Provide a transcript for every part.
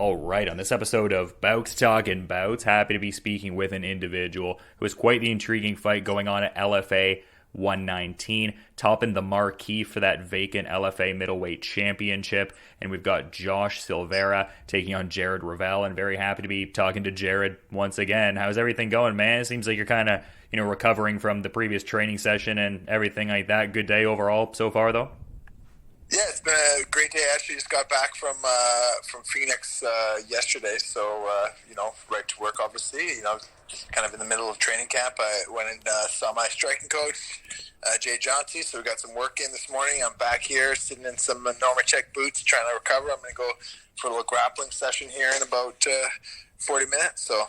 All right, on this episode of Bouts Talking Bouts, happy to be speaking with an individual who has quite the intriguing fight going on at LFA 119, topping the marquee for that vacant LFA middleweight championship. And we've got Josh Silveira taking on Revel, and very happy to be talking to Jared once again. How's everything going, man? It seems like you're kind of, recovering from the previous training session and everything like that. Good day overall so far, though? Yeah, it's been a great day. I actually just got back from Phoenix yesterday, so right to work. Obviously, kind of in the middle of training camp. I went and saw my striking coach, Jay Johnsey. So we got some work in this morning. I'm back here sitting in some Normacheck boots, trying to recover. I'm going to go for a little grappling session here in about 40 minutes. So.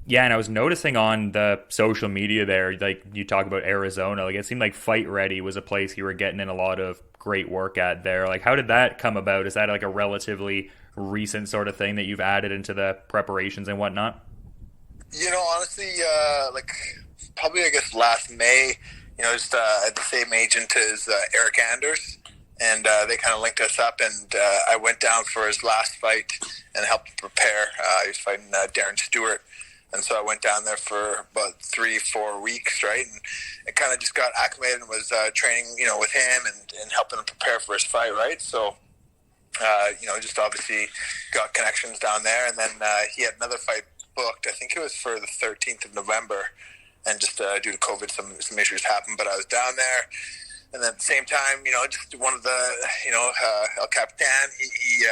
Yeah, and I was noticing on the social media there, like you talk about Arizona, like it seemed like Fight Ready was a place you were getting in a lot of great work at there. Like, how did that come about? Is that like a relatively recent sort of thing that you've added into the preparations and whatnot? Honestly, probably I guess last May, just at the same agent as Eryk Anders, and they kind of linked us up, and I went down for his last fight and helped him prepare. He was fighting Darren Stewart. And so I went down there for about 3-4 weeks, right? And it kind of just got acclimated and was training, with him and helping him prepare for his fight, right? So, just obviously got connections down there. And then he had another fight booked. I think it was for the 13th of November. And just due to COVID, some issues happened. But I was down there. And then at the same time, just one of the, El Capitan, he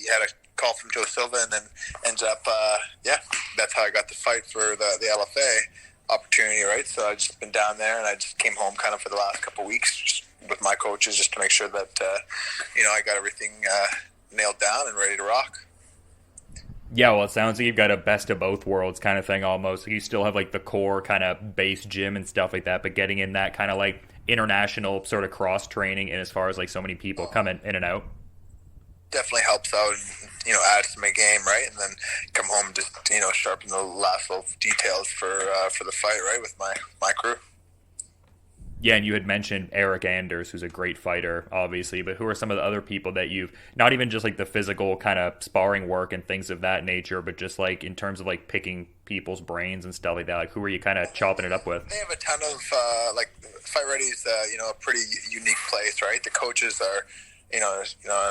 had a call from Joe Silva, and then ends up, that's how I got the fight for the LFA opportunity, right? So I've just been down there, and I just came home kind of for the last couple of weeks just with my coaches just to make sure that, I got everything nailed down and ready to rock. Yeah, well, it sounds like you've got a best of both worlds kind of thing almost. You still have like the core kind of base gym and stuff like that, but getting in that kind of like international sort of cross training, and as far as like so many people coming in and out. Definitely helps out and, adds to my game, right? And then come home and just, sharpen the last little details for the fight, right, with my crew. Yeah, and you had mentioned Eryk Anders, who's a great fighter, obviously, but who are some of the other people that you've, not even just like the physical kind of sparring work and things of that nature, but just like in terms of like picking people's brains and stuff like that, like who are you kind of chopping it up with? They have a ton of, Fight Ready's, a pretty unique place, right? The coaches are,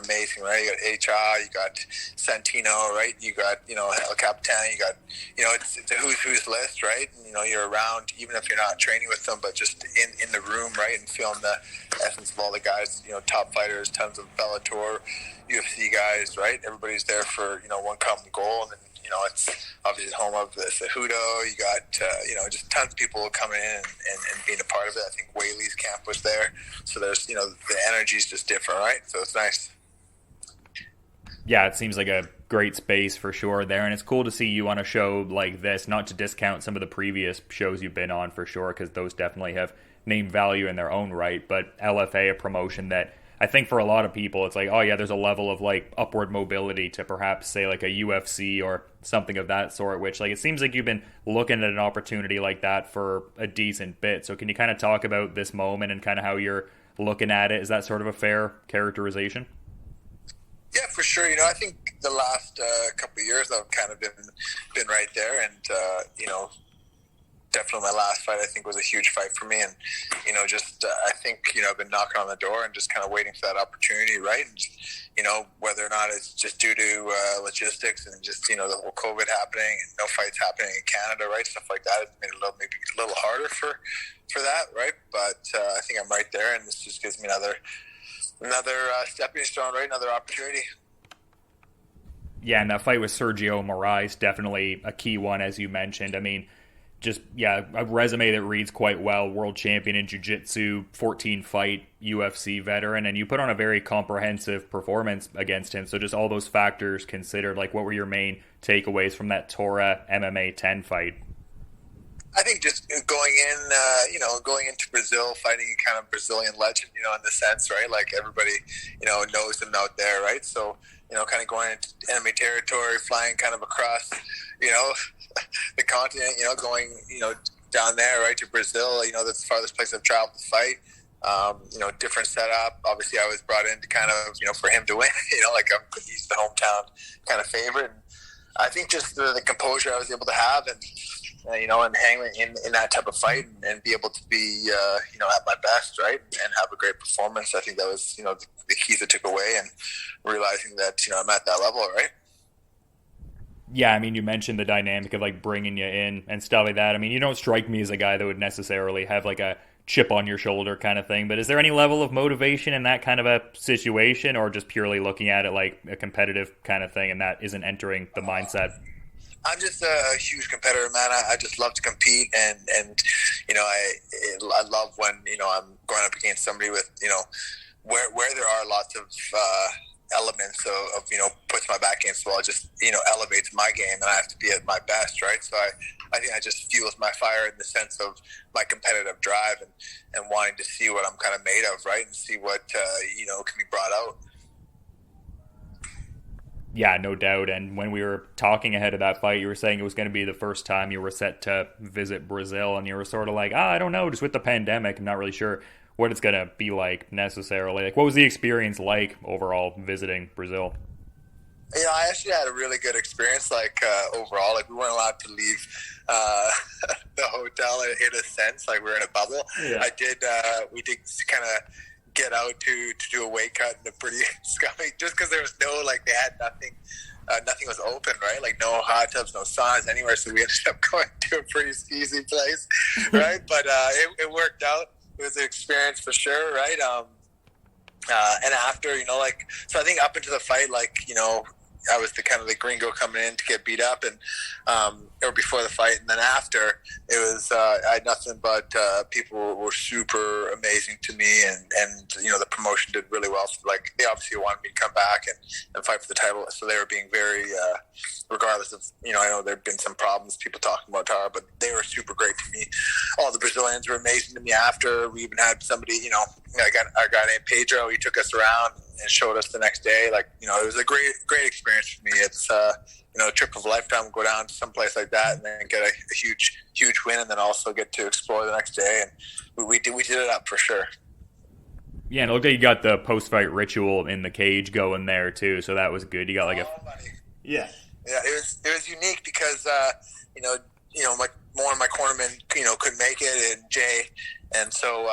amazing, right? You got HR, you got Santino, right? You got, El Capitan, you got, it's a who's list, right? And, you're around, even if you're not training with them, but just in the room, right? And feeling the essence of all the guys, top fighters, tons of Bellator, UFC guys, right? Everybody's there for, one common goal. And then, it's obviously home of the Cejudo. You got, just tons of people coming in and being a part of it. I think Whaley's camp was there. So there's, the energy's just different, right? So it's nice. Yeah, it seems like a great space for sure there. And it's cool to see you on a show like this, not to discount some of the previous shows you've been on for sure, because those definitely have name value in their own right. But LFA, a promotion that I think for a lot of people, it's like, oh yeah, there's a level of like upward mobility to perhaps say like a UFC or something of that sort, which like it seems like you've been looking at an opportunity like that for a decent bit. So can you kind of talk about this moment and kind of how you're looking at it? Is that sort of a fair characterization? Yeah, for sure. I think the last couple of years I've kind of been right there, and definitely my last fight I think was a huge fight for me, and I think I've been knocking on the door and just kind of waiting for that opportunity, right? And whether or not it's just due to logistics and just the whole COVID happening and no fights happening in Canada, right? Stuff like that, it's made it maybe a little harder for that, right? But I think I'm right there, and this just gives me another stepping stone, right? Another opportunity. Yeah, and that fight with Sergio Moraes, definitely a key one, as you mentioned. I mean, just, a resume that reads quite well. World champion in jiu-jitsu, 14-fight UFC veteran, and you put on a very comprehensive performance against him. So just all those factors considered, like what were your main takeaways from that Taura MMA 10 fight? I think just going into Brazil, fighting a kind of Brazilian legend, in the sense, right? Like everybody, knows him out there, right? So, kind of going into enemy territory, flying kind of across, the continent, going, down there, right, to Brazil, that's the farthest place I've traveled to fight. Different setup. Obviously, I was brought in to kind of, for him to win. He's the hometown kind of favorite. And I think just the composure I was able to have, and and hang in that type of fight, and be able to be, at my best, right, and have a great performance. I think that was, the keys I took away, and realizing that, I'm at that level, right. Yeah, I mean, you mentioned the dynamic of like bringing you in and stuff like that. I mean, you don't strike me as a guy that would necessarily have like a chip on your shoulder kind of thing, but is there any level of motivation in that kind of a situation, or just purely looking at it like a competitive kind of thing and that isn't entering the mindset? I'm just a huge competitor, man. I just love to compete, and I love when, I'm going up against somebody with, where there are lots of elements of puts my back against the wall, just elevates my game, and I have to be at my best, right? So I think that just fuels my fire in the sense of my competitive drive, and wanting to see what I'm kind of made of, right, and see what can be brought out. Yeah, no doubt. And when we were talking ahead of that fight, you were saying it was going to be the first time you were set to visit Brazil, and you were sort of like, I don't know, just with the pandemic, I'm not really sure what it's going to be like necessarily. Like, what was the experience like overall visiting Brazil? I actually had a really good experience, overall. Like, we weren't allowed to leave the hotel in a sense. Like, we were in a bubble. Yeah. We did kind of get out to do a weight cut in a pretty scummy, just because there was no, they had nothing. Nothing was open, right? Like, no hot tubs, no saunas anywhere. So we ended up going to a pretty skeezy place, right? But it worked out. It was an experience for sure, right? And after, so I think up into the fight, I was the gringo coming in to get beat up, and or before the fight, and then after, it was I had nothing but people were super amazing to me, and the promotion did really well. So, they obviously wanted me to come back and fight for the title, so they were being very regardless of, I know there had been some problems, people talking about Taura, but they were super great to me. All the Brazilians were amazing to me after. We even had somebody, I got a guy named Pedro. He took us around and showed us the next day. It was a great experience for me. It's a trip of a lifetime. Go down to some place like that and then get a huge win, and then also get to explore the next day. And we did it up for sure. Yeah, and it looked like you got the post-fight ritual in the cage going there too, so that was good. You got yeah, it was unique because one of my cornermen couldn't make it, and Jay, and so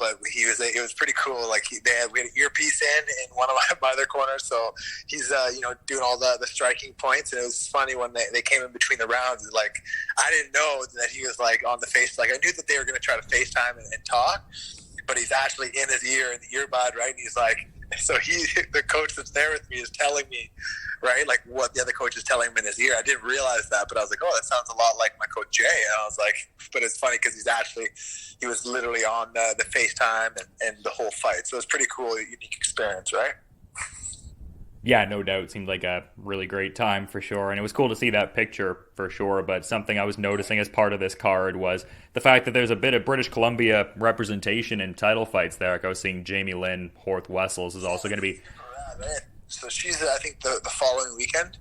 but it was pretty cool. We had an earpiece in one of my other corners, so he's doing all the striking points, and it was funny when they came in between the rounds. I didn't know that he was on the face. I knew that they were going to try to FaceTime and talk, but he's actually in his ear, in the earbud, right? And he's so the coach that's there with me is telling me, right, what the other coach is telling him in his ear. I didn't realize that, but I was like, oh, that sounds a lot like my coach Jay. And I was like, but it's funny because he was literally on the FaceTime and the whole fight. So it was pretty cool, unique experience, right? Yeah, no doubt. It seemed like a really great time for sure. And it was cool to see that picture for sure. But something I was noticing as part of this card was the fact that there's a bit of British Columbia representation in title fights there. I was seeing Jamie Lynn Horth-Wessels is also going to be... So she's, I think, the following weekend,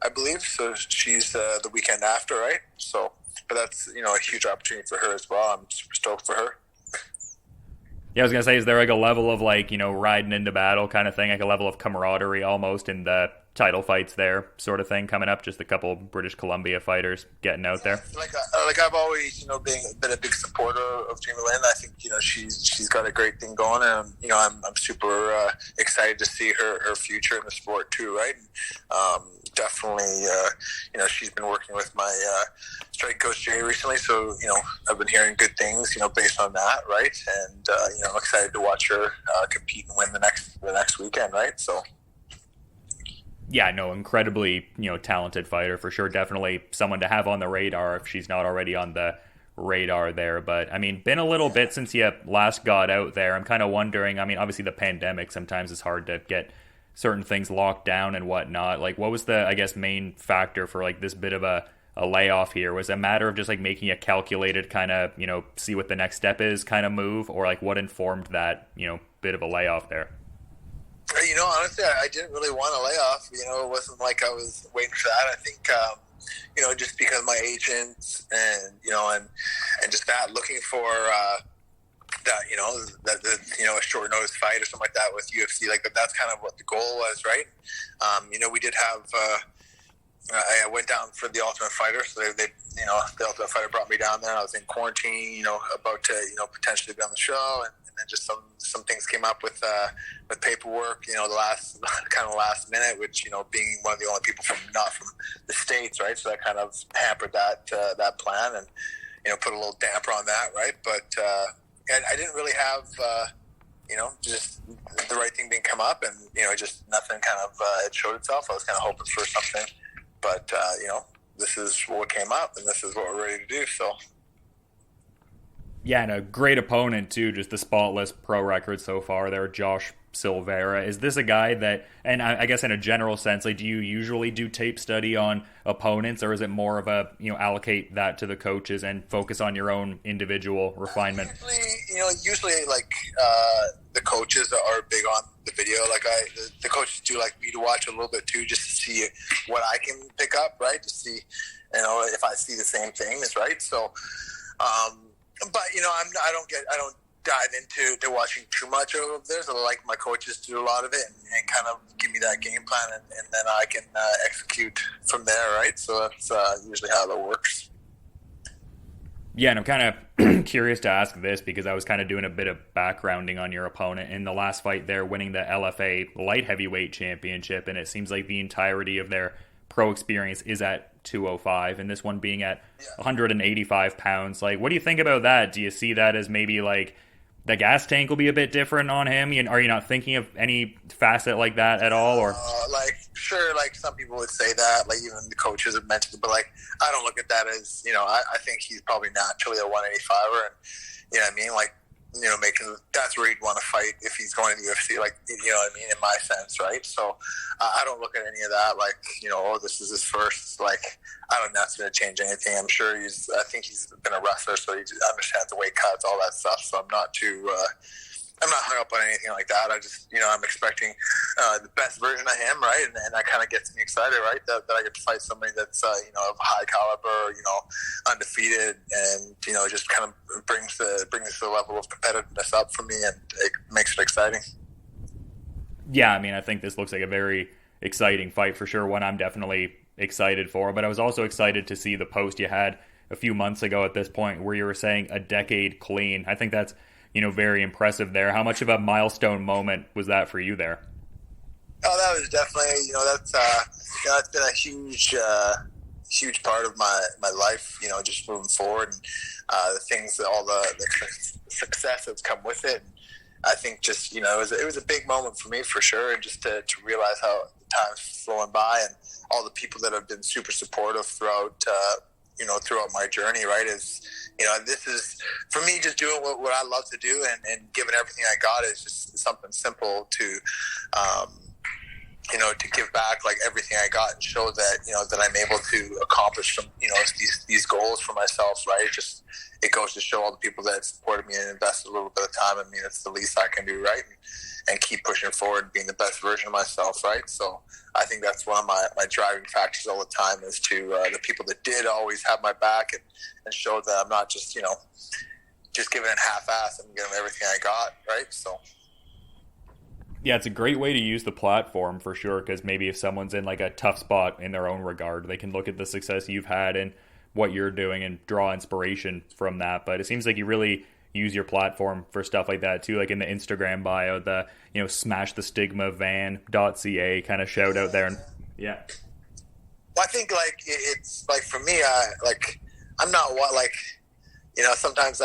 I believe. So she's the weekend after, right? So, but that's, a huge opportunity for her as well. I'm super stoked for her. Yeah, I was going to say, is there a level of riding into battle kind of thing, a level of camaraderie almost in the title fights there sort of thing coming up? Just a couple British Columbia fighters getting out there. I've always, been a big supporter of Jamie Lynn. I think, she's got a great thing going, and, I'm super excited to see her future in the sport too, right? Definitely, she's been working with my strike coach Jay recently, so I've been hearing good things, based on that, right? And I'm excited to watch her compete and win the next weekend, right? So. Yeah, no, incredibly talented fighter for sure. Definitely someone to have on the radar if she's not already on the radar there. But I mean, been a little bit since you last got out there. I'm kind of wondering. I mean, obviously the pandemic sometimes it's hard to get certain things locked down and whatnot. What was the main factor for this bit of a layoff here? Was it a matter of just making a calculated kind of see what the next step is kind of move, or what informed that bit of a layoff there? Honestly, I didn't really want a layoff. It wasn't like I was waiting for that. I think just because my agents and and just that looking for that a short notice fight or something like that with UFC, like that's kind of what the goal was, right? We did have. I went down for the Ultimate Fighter, so they the Ultimate Fighter brought me down there. I was in quarantine, about to potentially be on the show, and then just some things came up with paperwork, the last minute, which being one of the only people not from the States, right? So that kind of hampered that plan, and put a little damper on that, right? But I didn't really have just the right thing didn't come up, and just nothing kind of it showed itself. I was kind of hoping for something, but this is what came up, and this is what we're ready to do. So. Yeah, and a great opponent, too, just the spotless pro record so far there, Josh Silveira. Is this a guy that, and I guess in a general sense, like, do you usually do tape study on opponents, or is it more of a, allocate that to the coaches and focus on your own individual refinement? Usually the coaches are big on the video. Like the coaches do like me to watch a little bit too, just to see what I can pick up, right? To see, if I see the same things, right? So, but I don't dive into watching too much of this. I like my coaches to do a lot of it and kind of give me that game plan, and then I can execute from there, right? So that's usually how that works. Yeah, and I'm kind of curious to ask this because I was kind of doing a bit of backgrounding on your opponent in the last fight there, winning the LFA light heavyweight championship, and it seems like the entirety of their pro experience is at 205, and this one being at 185 pounds. Like, what do you think about that? Do you see that as maybe like the gas tank will be a bit different on him? Are you not thinking of any facet like that at all? Or sure, like some people would say that, like even the coaches have mentioned it, but like I don't look at that as I think he's probably naturally a 185er, and what I mean, like making that's where he'd want to fight if he's going to the UFC, like what I mean, in my sense, right? So I don't look at any of that like this is his first, like I don't know if that's going to change anything. I'm sure I think he's been a wrestler, so he just understands the weight cuts, all that stuff. So I'm not hung up on anything like that. I just, I'm expecting the best version of him, right? And that kind of gets me excited, right? That I get to fight somebody that's, of high caliber, undefeated, and, just kind of brings the level of competitiveness up for me, and it makes it exciting. Yeah, I mean, I think this looks like a very exciting fight for sure, one I'm definitely excited for, but I was also excited to see the post you had a few months ago at this point where you were saying a decade clean. I think that's very impressive there. How much of a milestone moment was that for you there? Oh, that was definitely, that's been a huge part of my life, just moving forward, and the things that all the success that's come with it. And I think just, it was a big moment for me for sure. And just to realize how the time's flowing by, and all the people that have been super supportive throughout my journey, right? This is, for me, just doing what I love to do, and giving everything I got is just something simple to give back, like everything I got, and show that, that I'm able to accomplish some, these goals for myself, right? It goes to show all the people that supported me and invested a little bit of time in me. It's the least I can do, right? And keep pushing forward, being the best version of myself, right? So I think that's one of my driving factors all the time, is to the people that did always have my back, and show that I'm not just, just giving it half-ass. I'm giving everything I got, right? So. Yeah, it's a great way to use the platform for sure, because maybe if someone's in like a tough spot in their own regard, they can look at the success you've had and what you're doing and draw inspiration from that. But it seems like you really use your platform for stuff like that too, like in the Instagram bio, the smash the stigma van.ca kind of shout out there. And yeah, well, I think like it's like for me, I'm not sometimes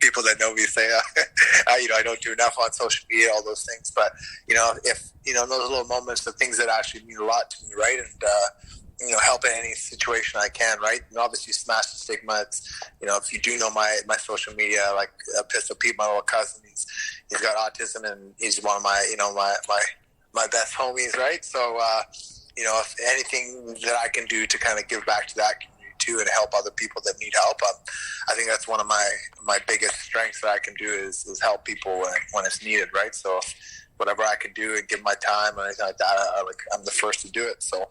people that know me say I don't do enough on social media, all those things, but if those little moments, the things that actually mean a lot to me, right? And help in any situation I can, right? And obviously smash the stigma. It's, if you do know my social media, like Pistol Pete, my little cousin, he's got autism, and he's one of my, my best homies, right? So, if anything that I can do to kind of give back to that community too, and help other people that need help, I think that's one of my biggest strengths that I can do is help people when it's needed, right? So whatever I can do and give my time or anything like that, I'm the first to do it. So.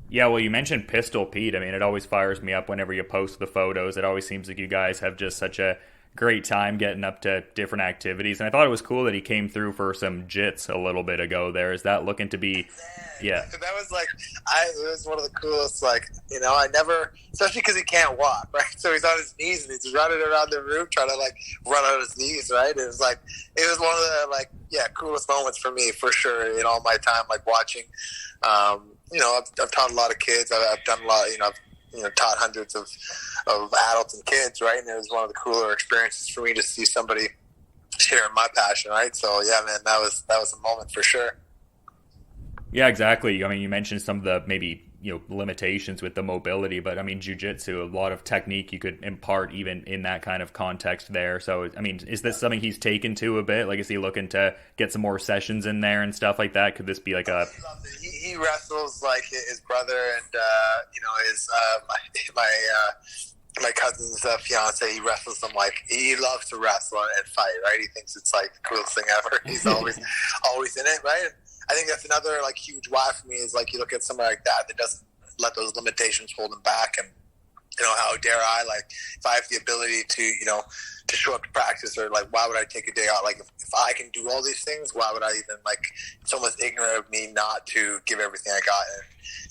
Yeah, well, you mentioned Pistol Pete. I mean, it always fires me up whenever you post the photos. It always seems like you guys have just such a great time getting up to different activities. And I thought it was cool that he came through for some jits a little bit ago there. Is that looking to be, yeah. That was like, it was one of the coolest, like, I never, especially because he can't walk, right? So he's on his knees and he's running around the room trying to, like, run on his knees, right? It was like, it was one of the, like, coolest moments for me, for sure, in all my time, like, watching. I've taught a lot of kids. I've done a lot, I've taught hundreds of adults and kids, right? And it was one of the cooler experiences for me to see somebody sharing my passion, right? So, yeah, man, that was a moment for sure. Yeah, exactly. I mean, you mentioned some of the maybe, limitations with the mobility, but I mean, jiu-jitsu, a lot of technique you could impart even in that kind of context there. So, I mean, is this something he's taken to a bit? Like, is he looking to get some more sessions in there and stuff like that? Could this be like a... He wrestles like his brother and, his, my cousin's fiance. He wrestles them like, he loves to wrestle and fight, right? He thinks it's like the coolest thing ever. He's always in it, right? I think that's another like huge why for me is like you look at somebody like that doesn't let those limitations hold him back, and how dare I, like, if I have the ability to to show up to practice, or like why would I take a day out? Like if I can do all these things, why would I even, like, it's almost ignorant of me not to give everything I got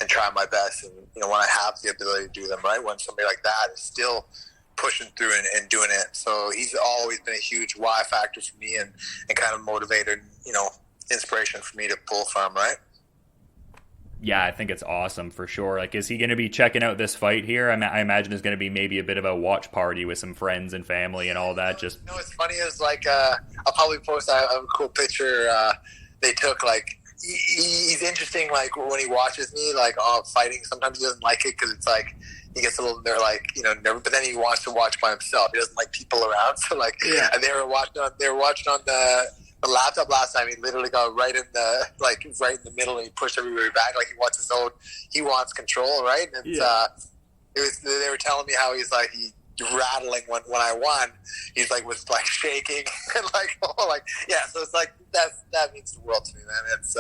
and try my best, and when I have the ability to do them, right? When somebody like that is still pushing through and doing it. So he's always been a huge why factor for me, and kind of motivated, inspiration for me to pull from, right? Yeah, I think it's awesome for sure. Like, is he going to be checking out this fight here? I imagine it's going to be maybe a bit of a watch party with some friends and family and all that. Just what's funny is, like, I'll probably post a cool picture they took. Like, he's interesting. Like, when he watches me, like, fighting, sometimes he doesn't like it because it's like he gets a little, nervous. But then he wants to watch by himself. He doesn't like people around. So, like, yeah. And they were watching on the laptop last time. He literally got right in the middle, and he pushed everybody back. Like, he wants control, right? And it's, they were telling me how he's rattling when I won. He's was shaking and so it's like that means the world to me, man. It's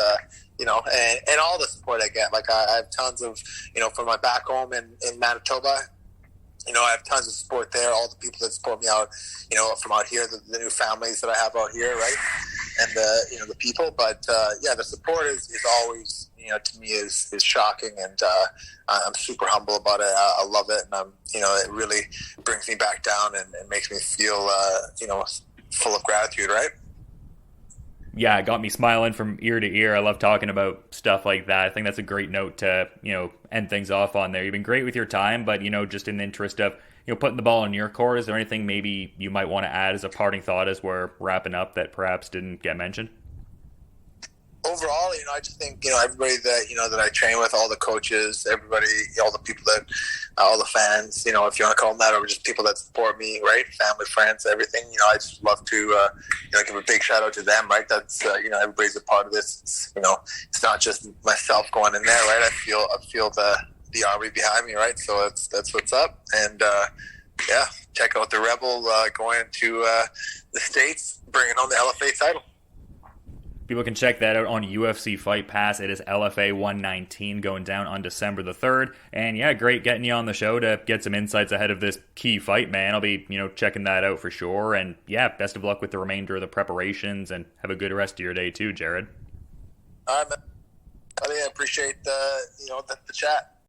and all the support I get. Like, I have tons of from my back home in Manitoba. I have tons of support there. All the people that support me out, from out here, the new families that I have out here, right? And the people. But the support is always, to me is shocking, and I'm super humble about it. I love it, and it really brings me back down and makes me feel, full of gratitude, right? Yeah, it got me smiling from ear to ear. I love talking about stuff like that. I think that's a great note to, end things off on there. You've been great with your time, but, just in the interest of, putting the ball in your court, is there anything maybe you might want to add as a parting thought as we're wrapping up that perhaps didn't get mentioned? Overall, I just think, everybody that, that I train with, all the coaches, everybody, all the people that, all the fans, if you want to call them that, or just people that support me, right? Family, friends, everything, I just love to, give a big shout out to them, right? That's, everybody's a part of this. It's not just myself going in there, right? I feel the army behind me, right? So that's what's up. And, check out the Revel going to the States, bringing on the LFA title. People can check that out on UFC Fight Pass. It is LFA 119 going down on December the 3rd. And yeah, great getting you on the show to get some insights ahead of this key fight, man. I'll be, checking that out for sure. And yeah, best of luck with the remainder of the preparations, and have a good rest of your day too, Jared. All right, man. I appreciate the chat.